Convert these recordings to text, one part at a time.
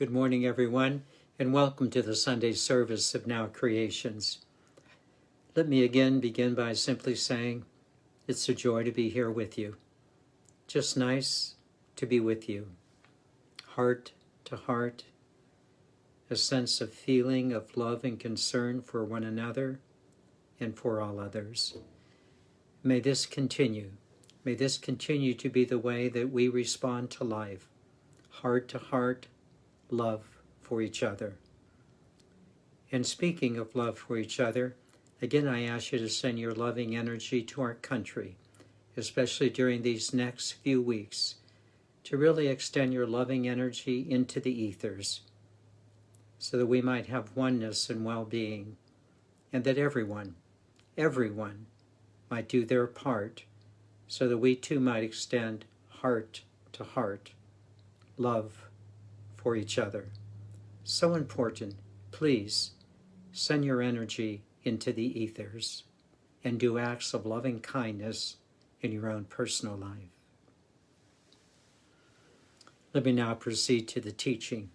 Good morning, everyone, and welcome to the Sunday service of Now Creations. Let me again begin by simply saying it's a joy to be here with you. Just nice to be with you. Heart to heart, a sense of feeling of love and concern for one another and for all others. May this continue. May this continue to be the way that we respond to life. Heart to heart, love for each other. And speaking of love for each other, again I ask you to send your loving energy to our country, especially during these next few weeks, to really extend your loving energy into the ethers, so that we might have oneness and well-being, and that everyone might do their part, so that we too might extend heart to heart, love for each other. So important. Please send your energy into the ethers and do acts of loving kindness in your own personal life. Let me now proceed to the teaching.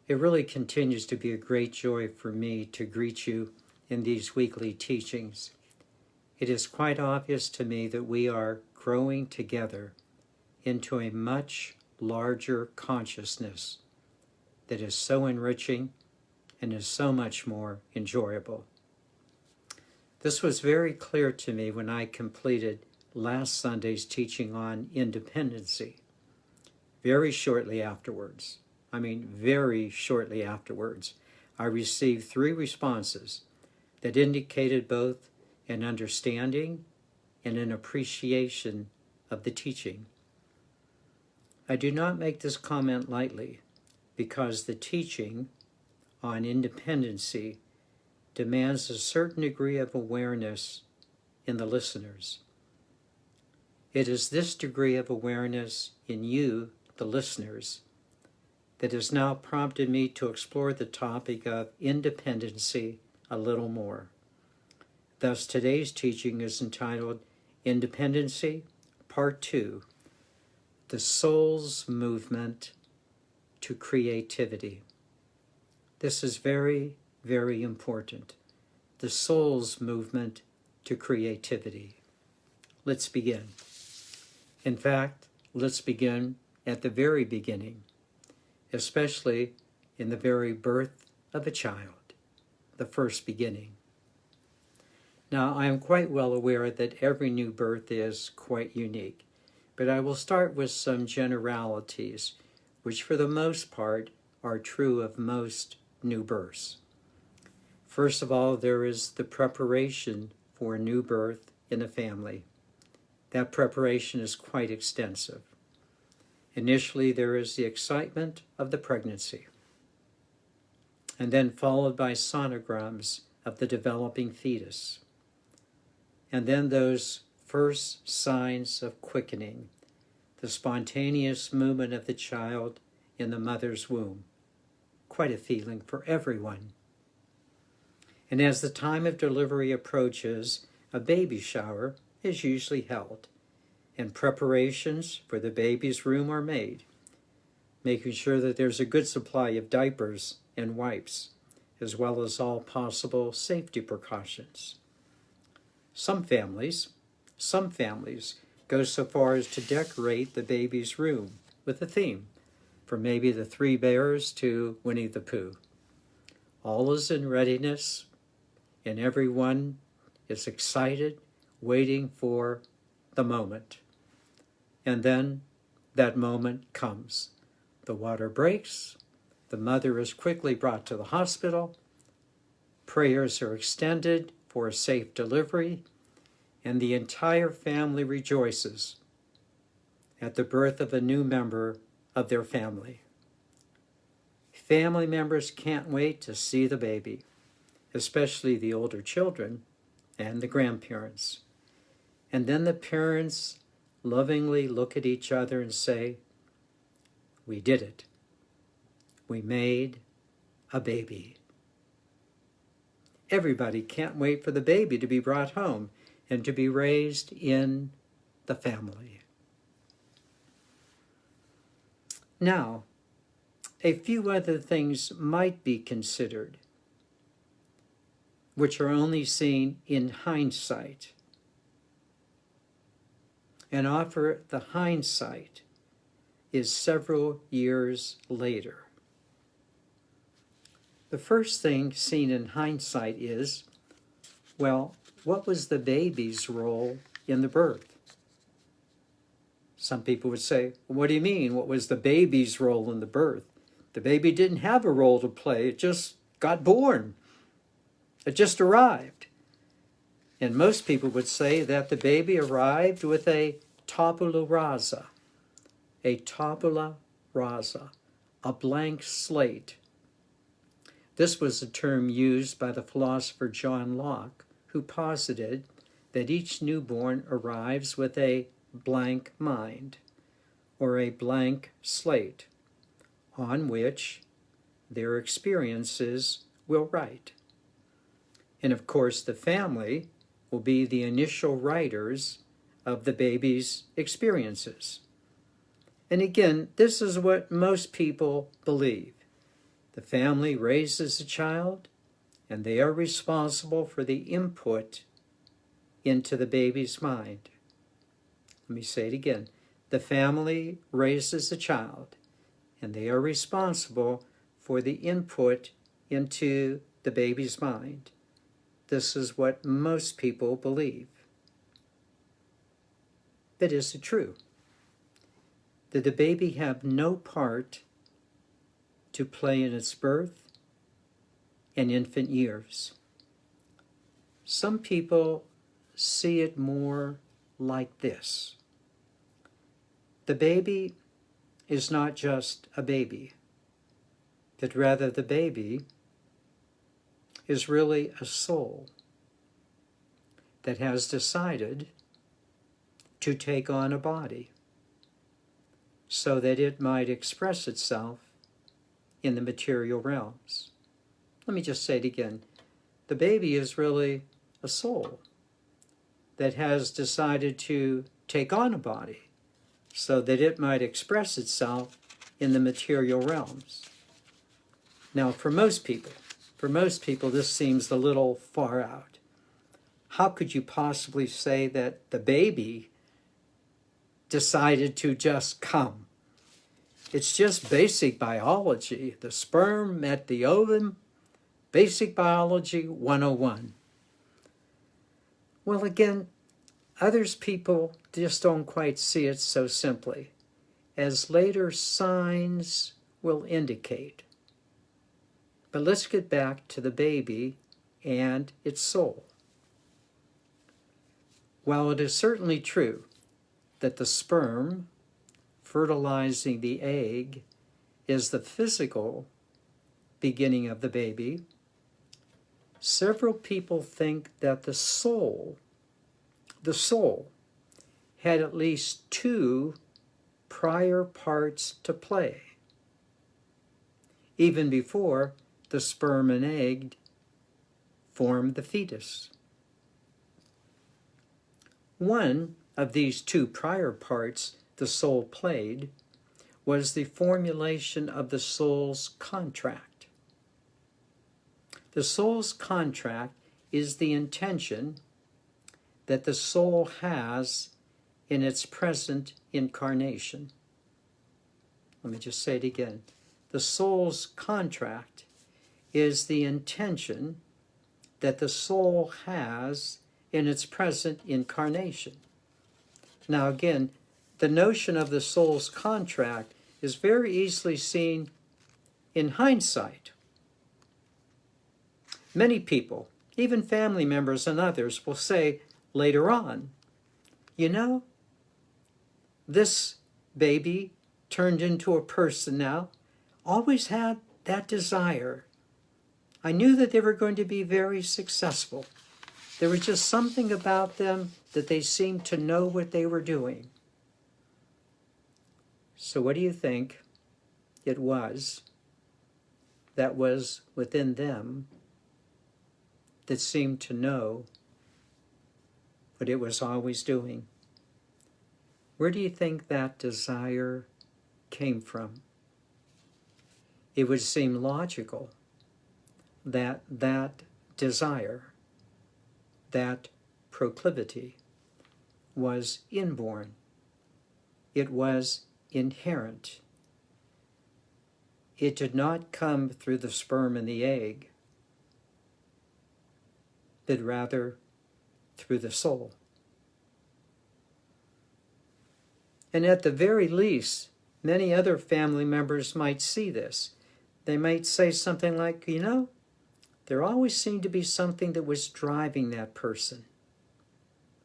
It really continues to be a great joy for me to greet you in these weekly teachings. It is quite obvious to me that we are growing together into a much larger consciousness that is so enriching and is so much more enjoyable. This was very clear to me when I completed last Sunday's teaching on Independency. Very shortly afterwards, I received 3 responses that indicated both an understanding and an appreciation of the teaching. I do not make this comment lightly, because the teaching on independency demands a certain degree of awareness in the listeners. It is this degree of awareness in you, the listeners, that has now prompted me to explore the topic of independency a little more. Thus, today's teaching is entitled Independency, Part 2, The Soul's Movement to Creativity. This is very, very important. The soul's movement to creativity. Let's begin. In fact, let's begin at the very beginning, especially in the very birth of a child, the first beginning. Now, I am quite well aware that every new birth is quite unique, but I will start with some generalities, which for the most part are true of most new births. First of all, there is the preparation for a new birth in a family. That preparation is quite extensive. Initially, there is the excitement of the pregnancy, and then followed by sonograms of the developing fetus, and then those first signs of quickening, the spontaneous movement of the child in the mother's womb. Quite a feeling for everyone. And as the time of delivery approaches, a baby shower is usually held, and preparations for the baby's room are made, making sure that there's a good supply of diapers and wipes, as well as all possible safety precautions. Some families go so far as to decorate the baby's room with a theme, from maybe the 3 Bears to Winnie the Pooh. All is in readiness, and everyone is excited, waiting for the moment. And then that moment comes. The water breaks, the mother is quickly brought to the hospital, prayers are extended for a safe delivery, and the entire family rejoices at the birth of a new member of their family. Family members can't wait to see the baby, especially the older children and the grandparents. And then the parents lovingly look at each other and say, "We did it. We made a baby." Everybody can't wait for the baby to be brought home and to be raised in the family. Now, a few other things might be considered, which are only seen in hindsight, and offer the hindsight is several years later. The first thing seen in hindsight is, well, what was the baby's role in the birth? Some people would say, well, what do you mean? What was the baby's role in the birth? The baby didn't have a role to play. It just got born. It just arrived. And most people would say that the baby arrived with a tabula rasa, a blank slate. This was a term used by the philosopher John Locke, who posited that each newborn arrives with a blank mind, or a blank slate, on which their experiences will write. And of course, the family will be the initial writers of the baby's experiences. And again, this is what most people believe. The family raises a child, and they are responsible for the input into the baby's mind. Let me say it again. The family raises a child, and they are responsible for the input into the baby's mind. This is what most people believe. But is it true? Did the baby have no part to play in its birth and infant years? Some people see it more like this. The baby is not just a baby, but rather the baby is really a soul that has decided to take on a body so that it might express itself in the material realms. Let me just say it again. The baby is really a soul that has decided to take on a body so that it might express itself in the material realms. Now, for most people, this seems a little far out. How could you possibly say that the baby decided to just come? It's just basic biology. The sperm met the ovum, basic biology 101. Well, again, people just don't quite see it so simply, as later signs will indicate. But let's get back to the baby and its soul. While it is certainly true that the sperm fertilizing the egg is the physical beginning of the baby, several people think that the soul had at least two prior parts to play, even before the sperm and egg formed the fetus. One of these two prior parts the soul played was the formulation of the soul's contract. The soul's contract is the intention that the soul has in its present incarnation. Let me just say it again. The soul's contract is the intention that the soul has in its present incarnation. Now again, the notion of the soul's contract is very easily seen in hindsight. Many people, even family members and others, will say later on, you know, this baby turned into a person now, always had that desire. I knew that they were going to be very successful. There was just something about them that they seemed to know what they were doing. So what do you think it was that was within them that seemed to know what it was always doing? Where do you think that desire came from? it would seem logical that that desire, that proclivity, was inborn. It was inherent. It did not come through the sperm and the egg, but rather through the soul. And at the very least, many other family members might see this. They might say something like, there always seemed to be something that was driving that person,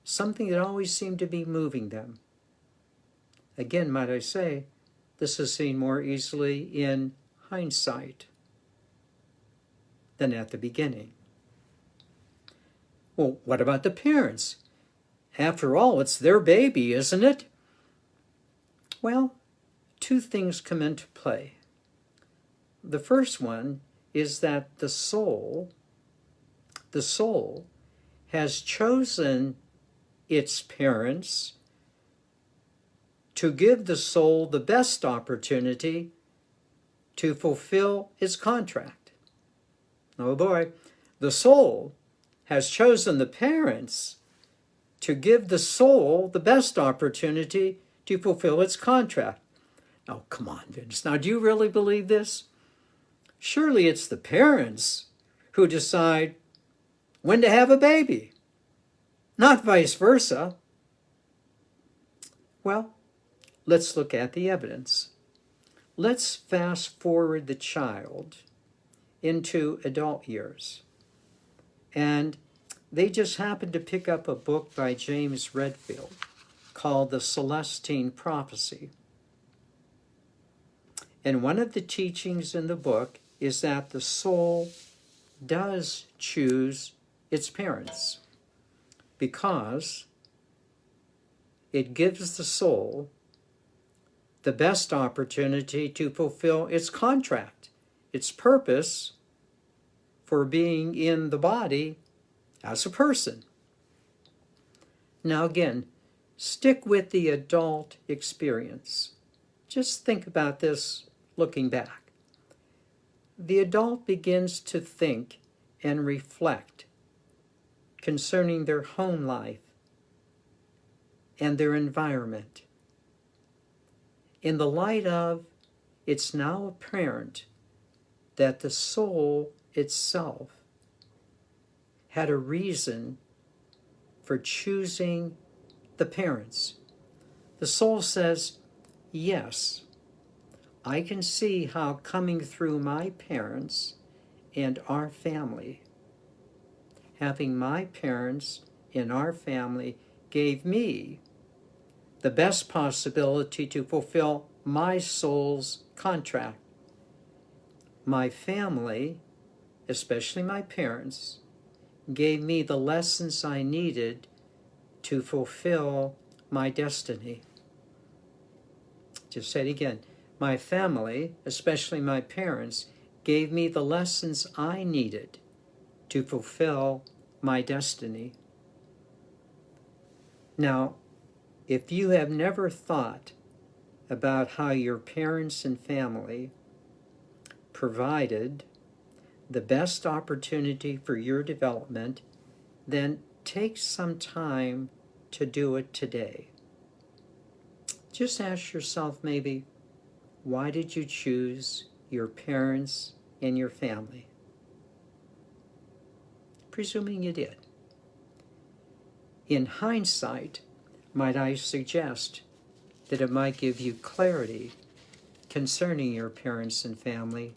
something that always seemed to be moving them. Again, might I say, this is seen more easily in hindsight than at the beginning. Well, what about the parents? After all, it's their baby, isn't it? Well, two things come into play. The first one is that the soul has chosen its parents to give the soul the best opportunity to fulfill its contract. Oh boy, the soul has chosen the parents to give the soul the best opportunity to fulfill its contract. Oh, come on, Vince. Now, do you really believe this? Surely it's the parents who decide when to have a baby, not vice versa. Well, let's look at the evidence. Let's fast forward the child into adult years. And they just happened to pick up a book by James Redfield called The Celestine Prophecy. And one of the teachings in the book is that the soul does choose its parents because it gives the soul the best opportunity to fulfill its contract, its purpose for being in the body as a person. Now again, stick with the adult experience. Just think about this looking back. The adult begins to think and reflect concerning their home life and their environment. In the light of, it's now apparent that the soul itself had a reason for choosing the parents. The soul says, yes, I can see how coming through my parents and our family, having my parents in our family gave me the best possibility to fulfill my soul's contract. My family, especially my parents, gave me the lessons I needed to fulfill my destiny. Just say it again. My family, especially my parents, gave me the lessons I needed to fulfill my destiny. Now, if you have never thought about how your parents and family provided the best opportunity for your development, then take some time to do it today. Just ask yourself maybe, why did you choose your parents and your family? Presuming you did. In hindsight, might I suggest that it might give you clarity concerning your parents and family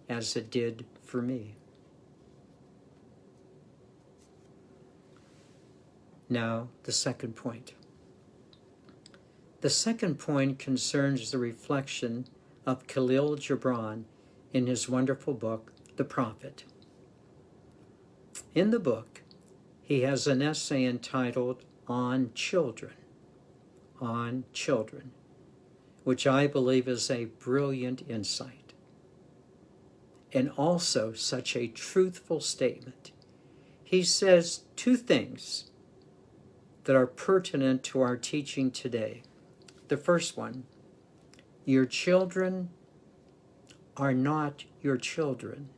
as it did for me. Now, the second point. The second point concerns the reflection of Khalil Gibran in his wonderful book, The Prophet. In the book, he has an essay entitled On Children, which I believe is a brilliant insight and also such a truthful statement. He says two things that are pertinent to our teaching today. The first one, your children are not your children.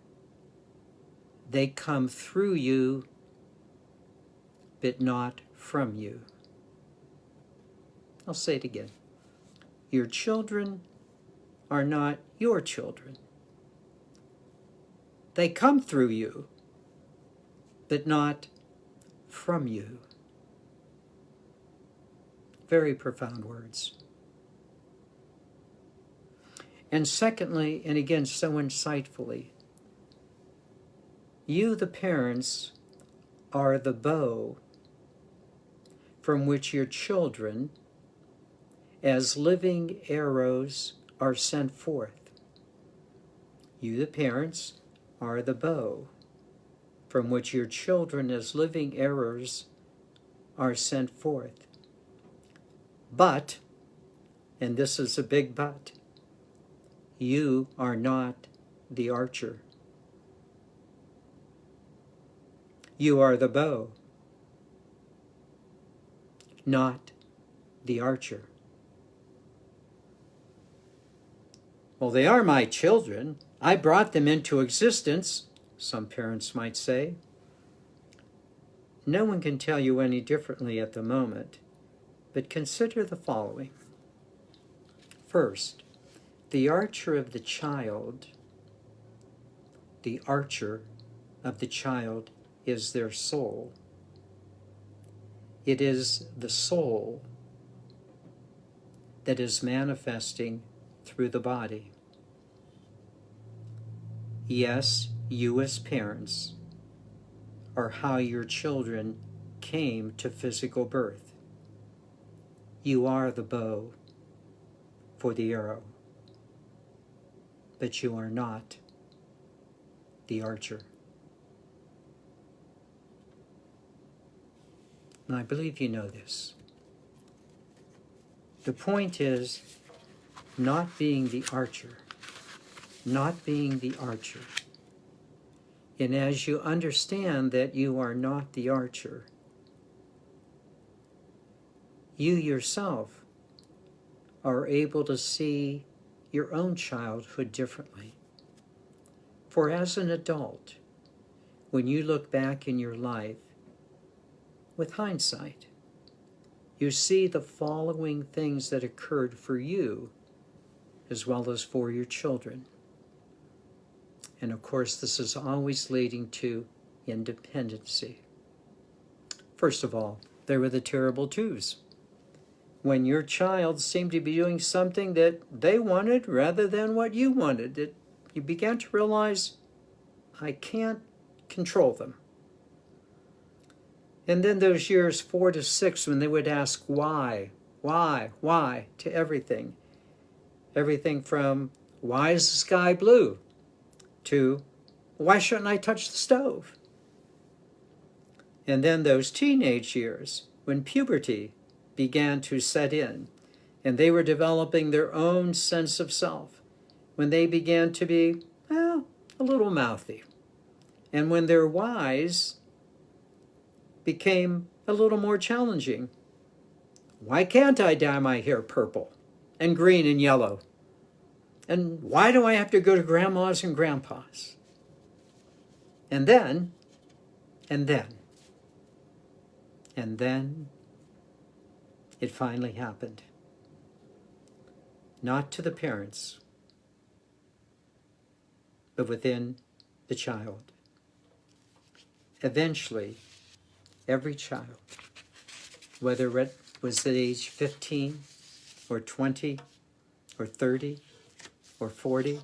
They come through you, but not from you. I'll say it again. Your children are not your children. They come through you, but not from you. Very profound words. And secondly, and again so insightfully, you, the parents, are the bow from which your children, as living arrows, are sent forth. You, the parents, are the bow from which your children, as living arrows, are sent forth. But, and this is a big but, you are not the archer. You are the bow, not the archer. Well, they are my children. I brought them into existence, some parents might say. No one can tell you any differently at the moment, but consider the following. First, the archer of the child is their soul. It is the soul that is manifesting through the body. Yes, you as parents are how your children came to physical birth. You are the bow for the arrow, but you are not the archer. And I believe you know this. The point is not being the archer, not being the archer. And as you understand that you are not the archer, you yourself are able to see your own childhood differently. For as an adult, when you look back in your life, with hindsight, you see the following things that occurred for you as well as for your children. And of course, this is always leading to independency. First of all, there were the terrible twos. When your child seemed to be doing something that they wanted rather than what you wanted, you began to realize, I can't control them. And then those years 4 to 6 when they would ask why to everything. Everything from, why is the sky blue? To, why shouldn't I touch the stove? And then those teenage years when puberty began to set in and they were developing their own sense of self, when they began to be, a little mouthy. And when their whys became a little more challenging. Why can't I dye my hair purple and green and yellow? And why do I have to go to grandma's and grandpa's? And then it finally happened. Not to the parents, but within the child. Eventually, every child, whether it was at age 15 or 20 or 30 or 40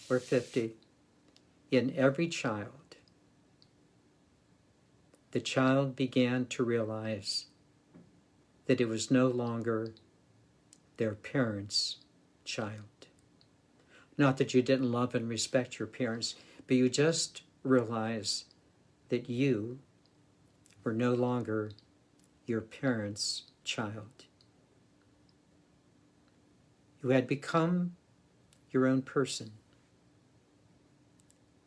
or 50, in every child, the child began to realize that it was no longer their parents' child. Not that you didn't love and respect your parents, but you just realized that you were no longer your parents' child. You had become your own person.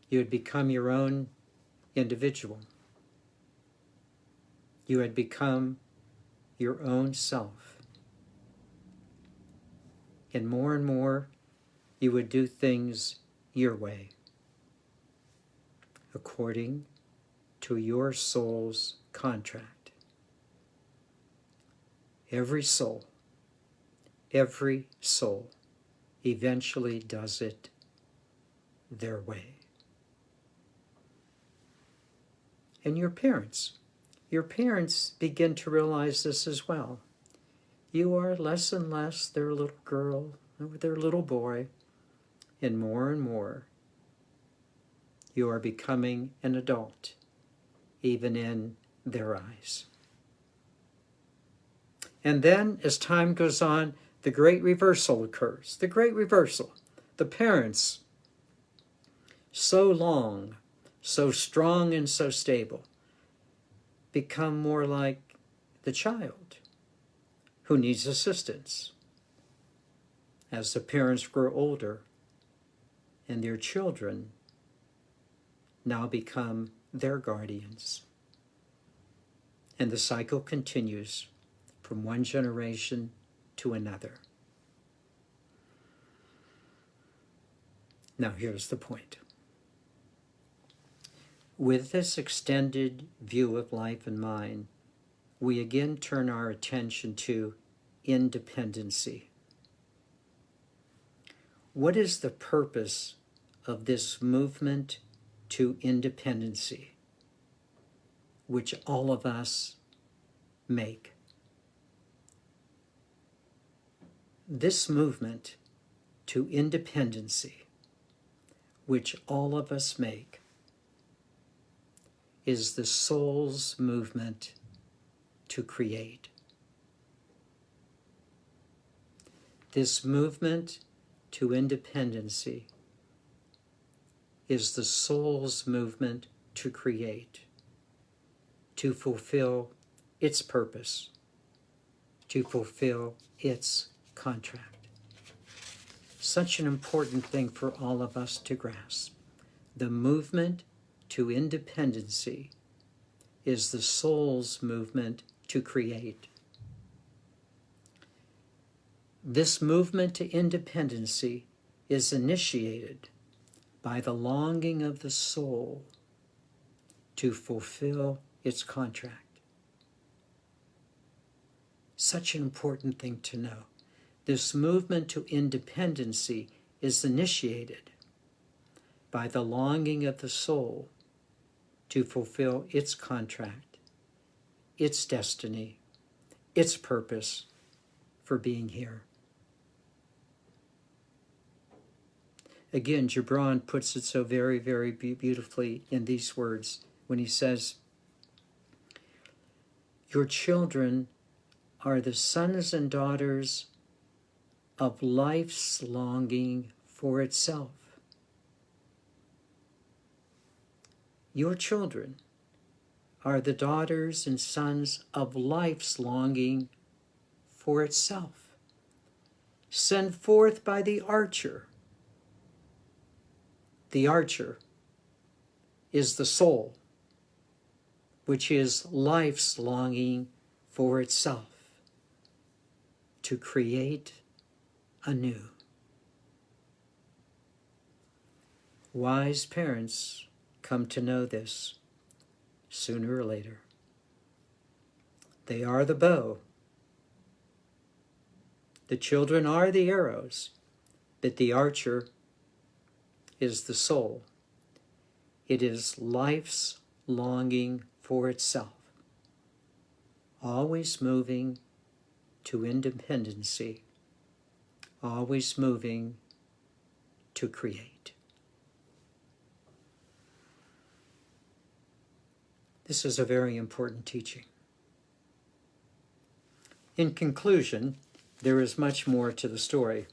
You had become your own individual. You had become your own self. And more you would do things your way, according to your soul's contract. Every soul eventually does it their way. And your parents begin to realize this as well. You are less and less their little girl or their little boy, and more you are becoming an adult, even in their eyes. And then, as time goes on, the great reversal occurs. The great reversal. The parents, so long, so strong and so stable, become more like the child who needs assistance. As the parents grow older, and their children now become their guardians. And the cycle continues from one generation to another. Now here's the point. With this extended view of life in mind, we again turn our attention to independency. What is the purpose of this movement to independency, which all of us make? This movement to independency, which all of us make, is the soul's movement to create. This movement to independency is the soul's movement to create, to fulfill its purpose, to fulfill its contract. Such an important thing for all of us to grasp. The movement to independency is the soul's movement to create. This movement to independency is initiated by the longing of the soul to fulfill its contract. Such an important thing to know. This movement to independency is initiated by the longing of the soul to fulfill its contract, its destiny, its purpose for being here. Again, Gibran puts it so very, very beautifully in these words when he says, "Your children are the sons and daughters of life's longing for itself." Your children are the daughters and sons of life's longing for itself, sent forth by the archer. The archer is the soul, which is life's longing for itself, to create anew. Wise parents come to know this sooner or later. They are the bow. The children are the arrows, but the archer is the soul. It is life's longing for itself, always moving to independency, always moving to create. This is a very important teaching. In conclusion, there is much more to the story.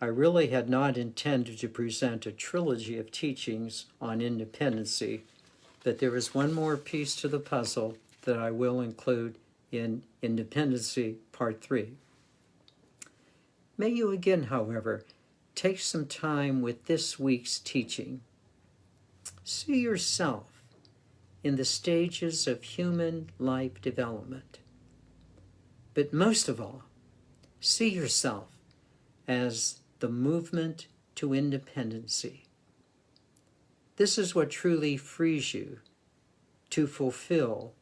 I really had not intended to present a trilogy of teachings on independency, but there is one more piece to the puzzle that I will include in Independency Part 3. May you again, however, take some time with this week's teaching. See yourself in the stages of human life development. But most of all, see yourself as the movement to independency, This is what truly frees you to fulfill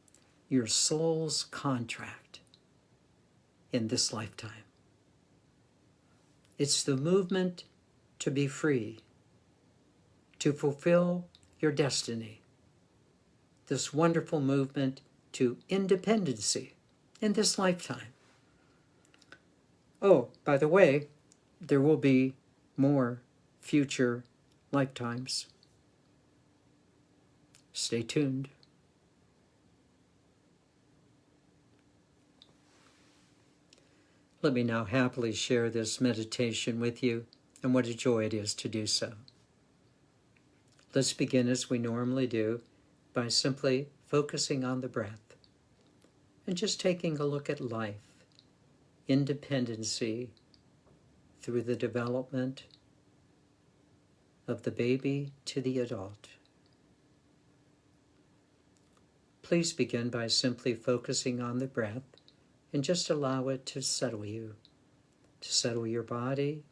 your soul's contract in this lifetime. It's the movement to be free, to fulfill your destiny. This wonderful movement to independency in this lifetime. Oh, by the way, there will be more future lifetimes. Stay tuned. Let me now happily share this meditation with you, and what a joy it is to do so. Let's begin as we normally do by simply focusing on the breath and just taking a look at life, independency through the development of the baby to the adult. Please begin by simply focusing on the breath and just allow it to settle you, to settle your body,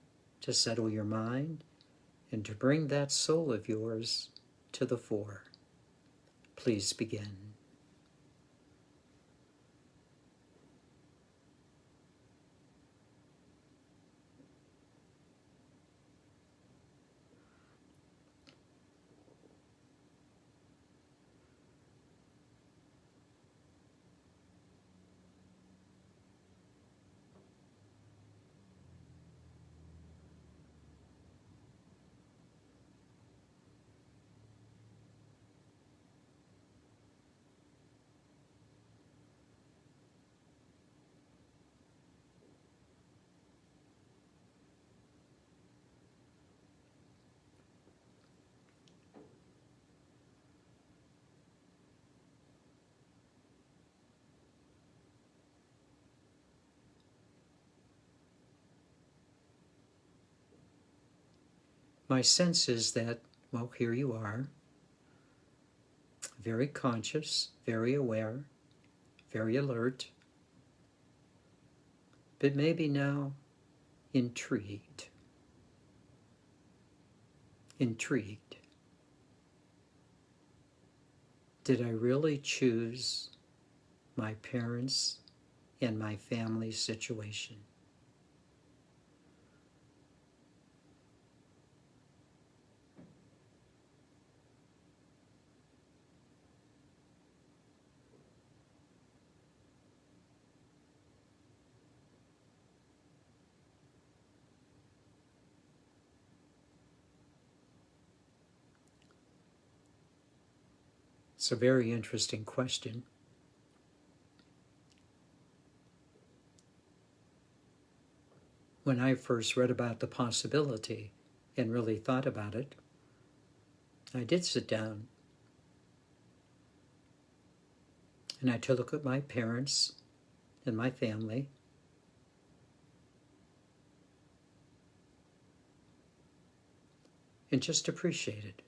to settle your mind, and to bring that soul of yours to the fore. Please begin. My sense is that, well, here you are, very conscious, very aware, very alert, but maybe now intrigued. Intrigued. Did I really choose my parents and my family situation? It's a very interesting question. When I first read about the possibility and really thought about it, I did sit down and I took a look at my parents and my family, and just appreciated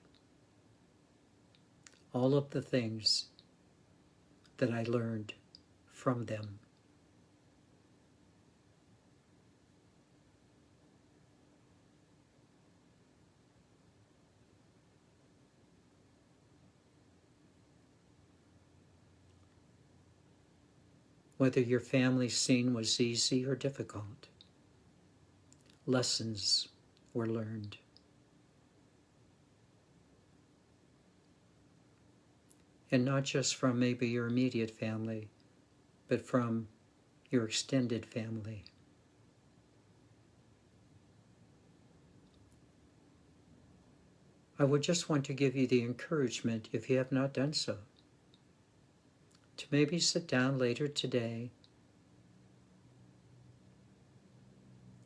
all of the things that I learned from them. Whether your family scene was easy or difficult, lessons were learned. And not just from maybe your immediate family, but from your extended family. I would just want to give you the encouragement, if you have not done so, to maybe sit down later today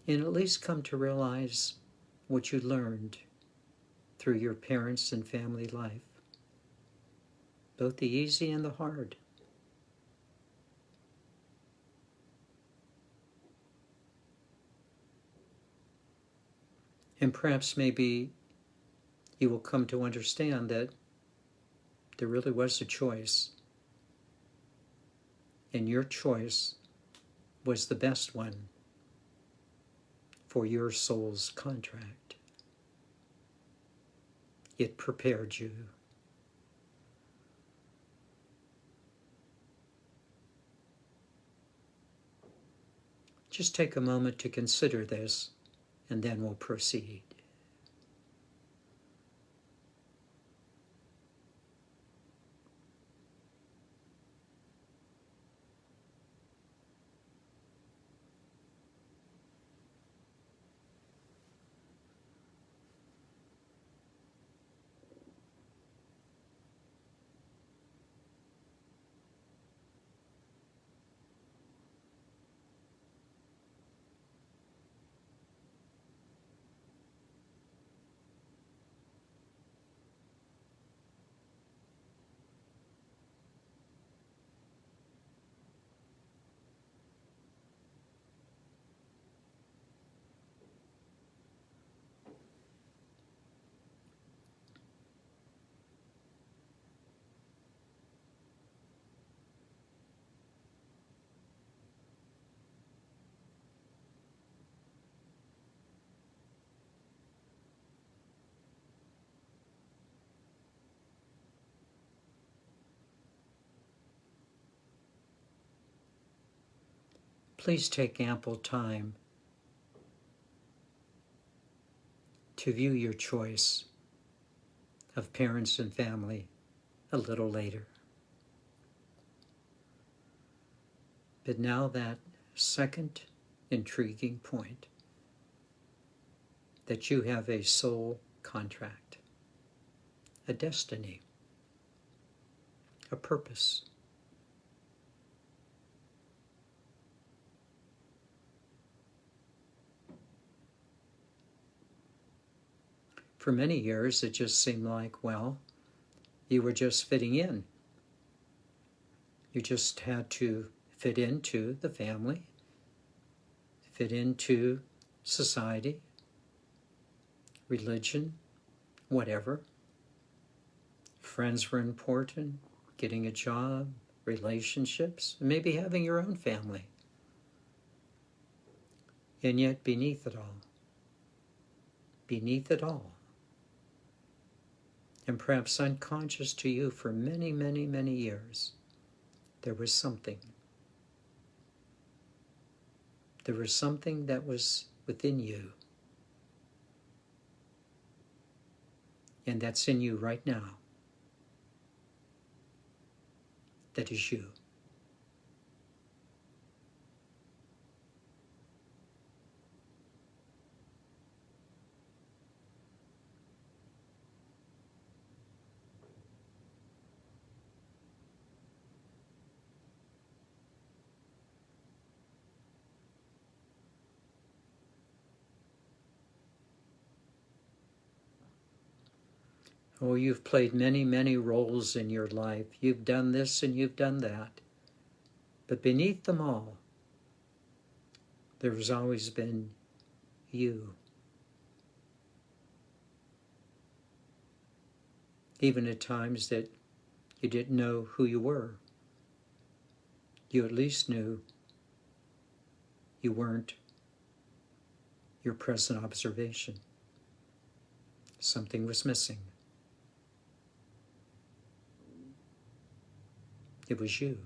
and at least come to realize what you learned through your parents' and family life, both the easy and the hard. And perhaps maybe you will come to understand that there really was a choice, and your choice was the best one for your soul's contract. It prepared you. Just take a moment to consider this, and then we'll proceed. Please take ample time to view your choice of parents and family a little later. But now that second intriguing point, that you have a soul contract, a destiny, a purpose. For many years, it just seemed like, well, you were just fitting in. You just had to fit into the family, fit into society, religion, whatever. Friends were important, getting a job, relationships, maybe having your own family. And yet beneath it all, and perhaps unconscious to you for many, many, many years, there was something. There was something that was within you, and that's in you right now. That is you. Oh, you've played many, many roles in your life. You've done this and you've done that. But beneath them all, there has always been you. Even at times that you didn't know who you were, you at least knew you weren't your present observation. Something was missing. It was you.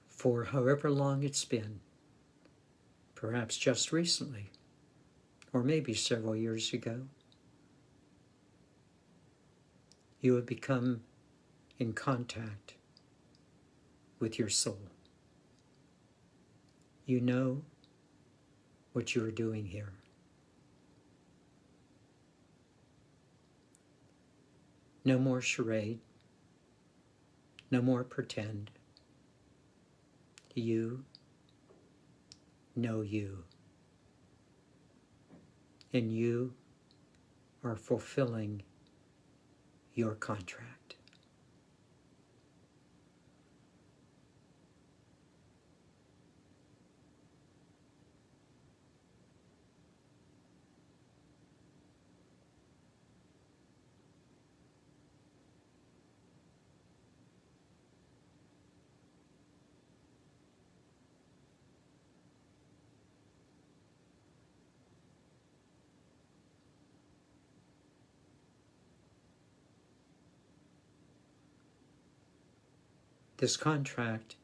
For however long it's been, perhaps just recently, or maybe several years ago, you have become in contact with your soul. You know what you are doing here. No more charade, no more pretend. you know you, and you are fulfilling your contract. This contract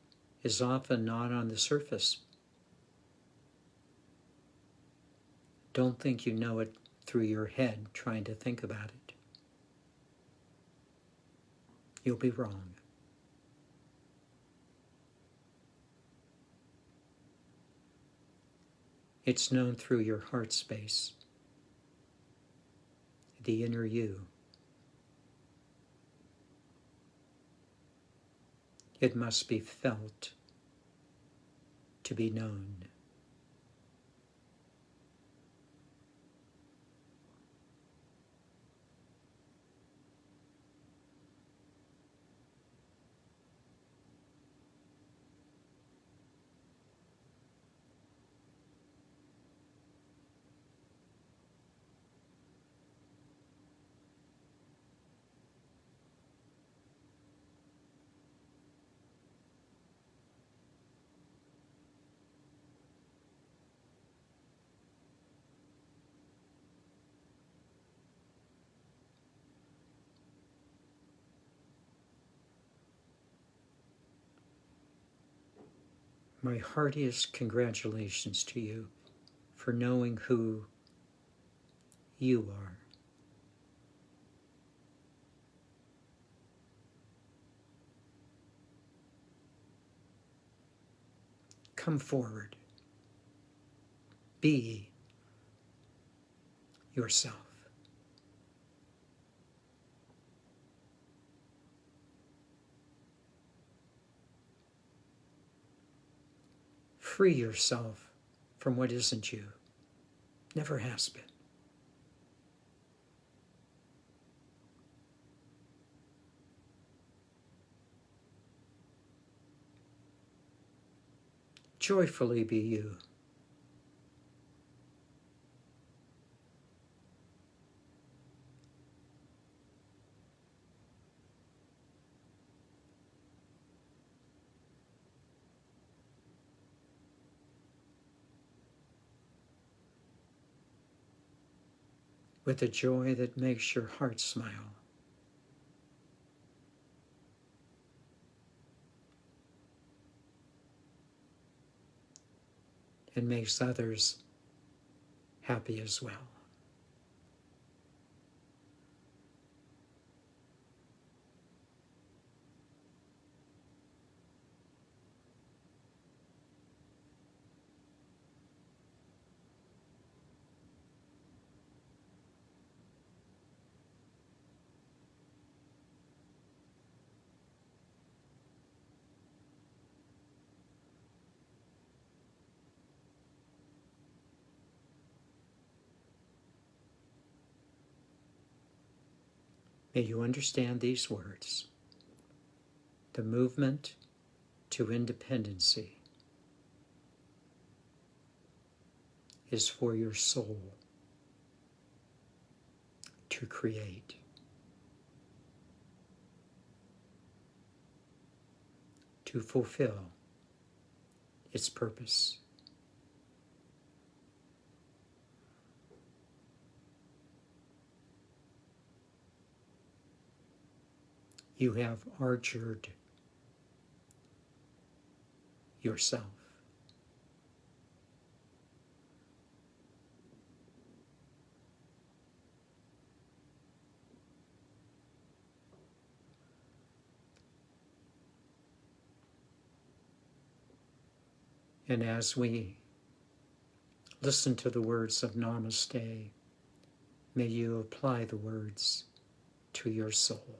is often not on the surface. Don't think you know it through your head trying to think about it. You'll be wrong. It's known through your heart space, the inner you. It must be felt to be known. My heartiest congratulations to you for knowing who you are. Come forward. Be yourself. Free yourself from what isn't you, never has been. Joyfully be you. With a joy that makes your heart smile. And makes others happy as well. May you understand these words. The movement to independency is for your soul to create, to fulfill its purpose. You have archered yourself. And as we listen to the words of Namaste, may you apply the words to your soul.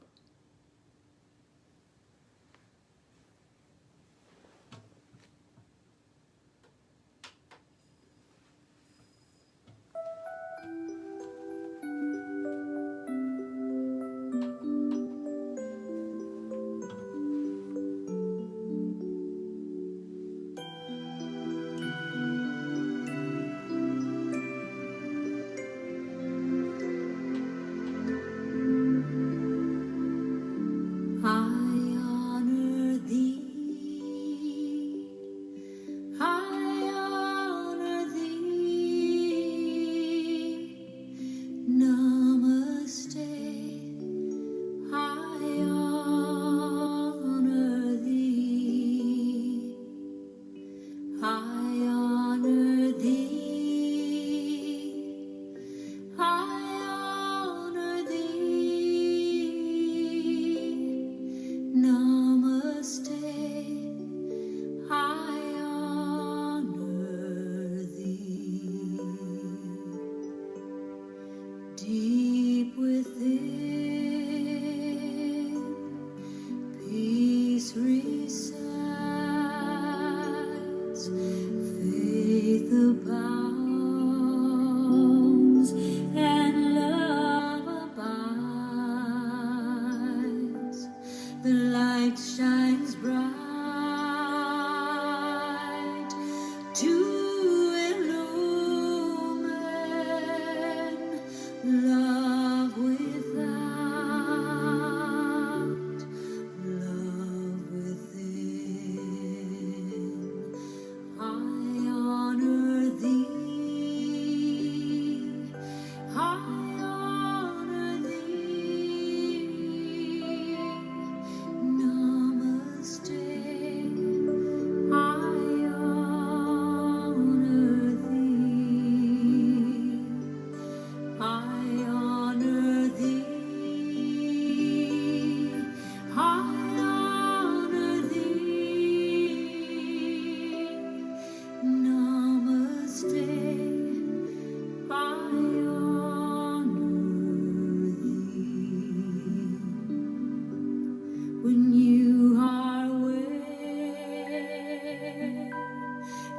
besides, faith abounds and love abides. The light shines bright to illumine love without, love within. I honor thee, I honor thee. Namaste, I honor thee, I honor thee, I honor thee. Namaste, I honor thee. When you are where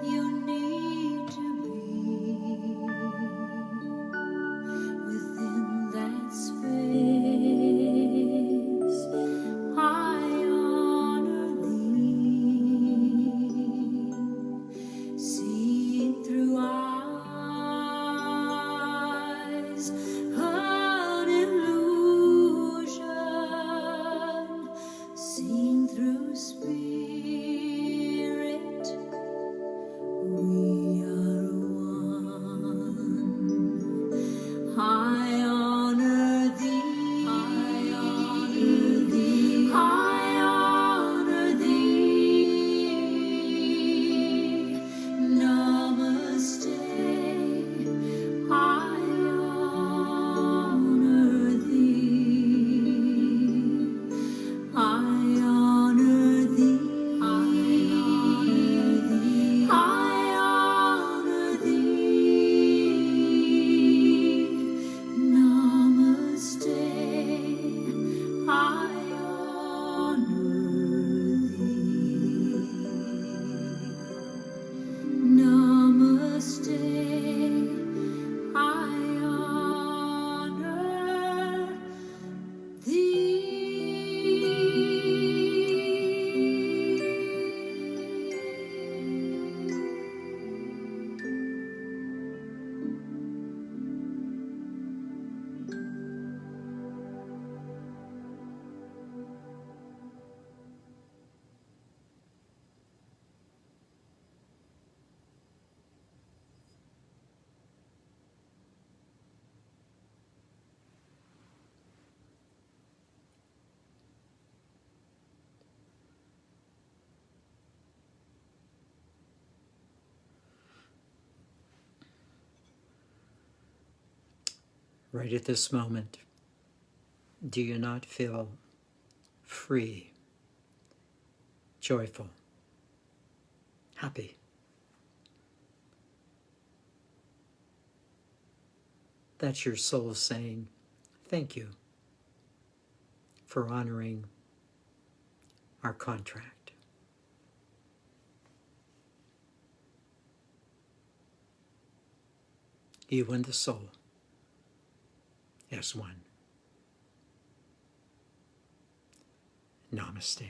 you need to be, within that space, I honor thee. Seen through eyes, an illusion, seen through spirit, we are one. I honor thee, I honor thee, I honor thee. Namaste, I honor thee, I honor thee, I honor thee, I honor thee. Namaste, I honor thee. Namaste, I honor Right at this moment, do you not feel free, joyful, happy? That's your soul saying, thank you for honoring our contract. You and the soul as one. Namaste.